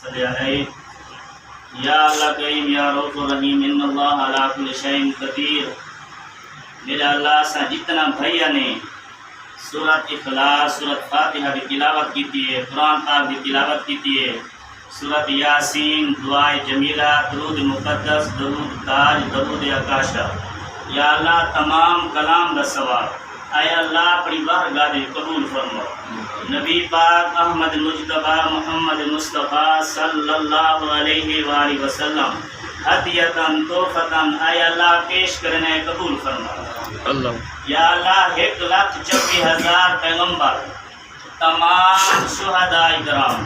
صلی علیہ یا اللہ کریم یا رؤوف الرحیم ان اللہ علی کل شیء قدیر۔ میرے اللہ سا جتنا بھائیا نے سورۃ اخلاص، سورۃ فاتحہ کی تلاوت کی ہے، قرآن پاک کی تلاوت کی ہے، سورۃ یاسین، دعائے جمیلہ، درود مقدس، درود تاج، درود اکاشا، یا اللہ تمام کلام دا ثواب اے اللہ اپنی بارگاہ میں قبول فرما۔ نبی پاک احمد مجتبیٰ محمد مصطفیٰ صلی اللہ علیہ وآلہ وسلم ہدیتاً تحفتاً اے اللہ پیش کرنے قبول فرما۔ یا اللہ 1,26,000 پیغمبر، تمام شہداء کرام،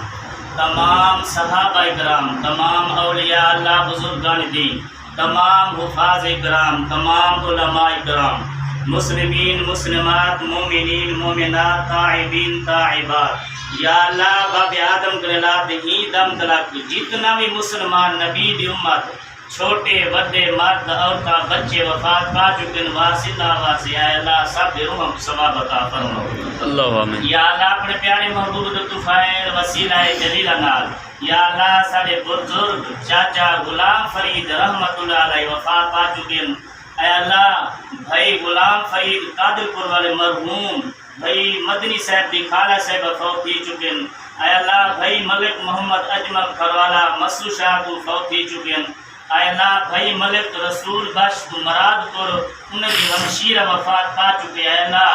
تمام صحابہ کرام، تمام اولیاء اللہ بزرگان دین، تمام حفاظ کرام، تمام علماء کرام، مسلمین مسلمات، مومنین مومنات، تائبین تائبات، یا اللہ باب آدم کرلات ہی دم تلاک جتنا بھی مسلمان نبی دی امت چھوٹے بڑے مرد عورتاں بچے وفات پا چکے واسطہ واسطے اے اللہ سب دے روحوں کو ثواب عطا فرما۔ اللہ آمین۔ یا اللہ اپنے پیارے محبوب دے طفیل وسیلہ جلیلہ نال یا اللہ سارے بزرگ چاچا غلام فرید رحمت اللہ علیہ وفات پا چکے، اے اللہ بھائی غلام فرید قادر پور والے مرحوم بھائی مدنی صاحب دی خالہ صاحب فوت ہی چکے، اے اللہ بھائی ملک محمد اجمل کھروالا مسعود شاہ کو فوت ہی چکے، اے اللہ بھائی ملک رسول بخش مراد پور انہیں بھی ہمشیرہ وفات پا چکے، اے اللہ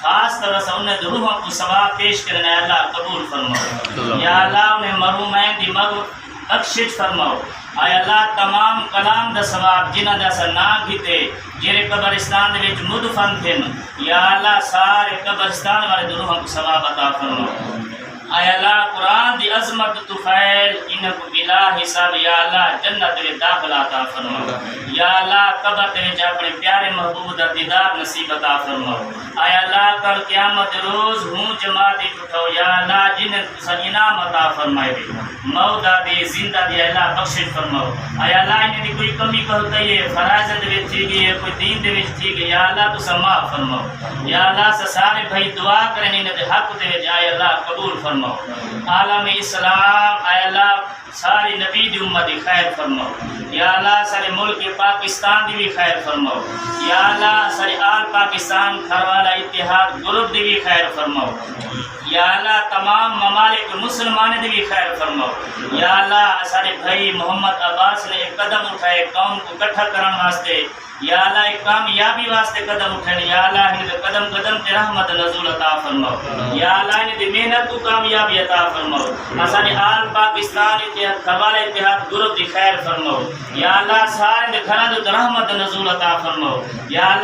خاص طرح سے انہیں روحوں کو ثواب پیش کرنا ہے اللہ قبول فرماؤ۔ یا اللہ انہیں مرحومین دی بخشش فرماؤ۔ اے اللہ تمام کلام دا ثواب جنہ دا سا نام گھتے جیرے قبرستان دے وچ مدفن تھے، یا اللہ سارے قبرستان والے روحوں کو ثواب عطا فرماؤ۔ اے اللہ قرآن دی عظمت طفیل انہ کو بلا حساب یا اللہ جنت دے داخل عطا فرماؤ۔ یا اللہ قبر دے وچ اپنے پیارے محبوب دا دیدار نصیب عطا فرماؤ۔ اے اللہ کل قیامت روز ہوں جماعت اٹھاؤ، یا اللہ جنہیں تسا انعام عطا فرمائے دے مودا دے زندہ دے اللہ بخشش فرماؤ۔ اے اللہ انہیں دی کوئی کمی کوتاہی ہے فرائض دے وچ تھی گئی ہے کوئی دین دے وچ تھی گئی، یا اللہ تسا معاف فرماؤ۔ یا اللہ سارے بھائی دعا کریں انہیں دے حق دے وچ اے اللہ قبول فرماؤ۔ عالم اسلام اے اللہ ساری نبی دی امت دی خیر فرماؤ۔ یا اللہ سارے ملک پاکستان دی بھی خیر فرماؤ۔ یا اللہ سارے آل پاکستان کھروالا اتحاد گروپ دی بھی خیر فرماؤ۔ یا اللہ تمام ممالک مسلمان دی بھی خیر فرماؤ۔ یا اللہ سارے بھائی محمد عباس نے ایک قدم اٹھائے قوم کو اکٹھا کرنے واسطے، یا اللہ ایک کامیابی واسطے قدم اٹھائے، یا اللہ انہیں قدم قدم تے رحمت نزول عطا فرماؤ۔ یا اللہ انہیں محنت کو کامیابی عطا فرماؤ۔ اسانے آل پاکستان اتحاد کھروالا اتحاد گروپ دی خیر فرماؤ۔ یا اللہ سارے گھراں تے رحمت نزول عطا فرماؤ۔ یا اللہ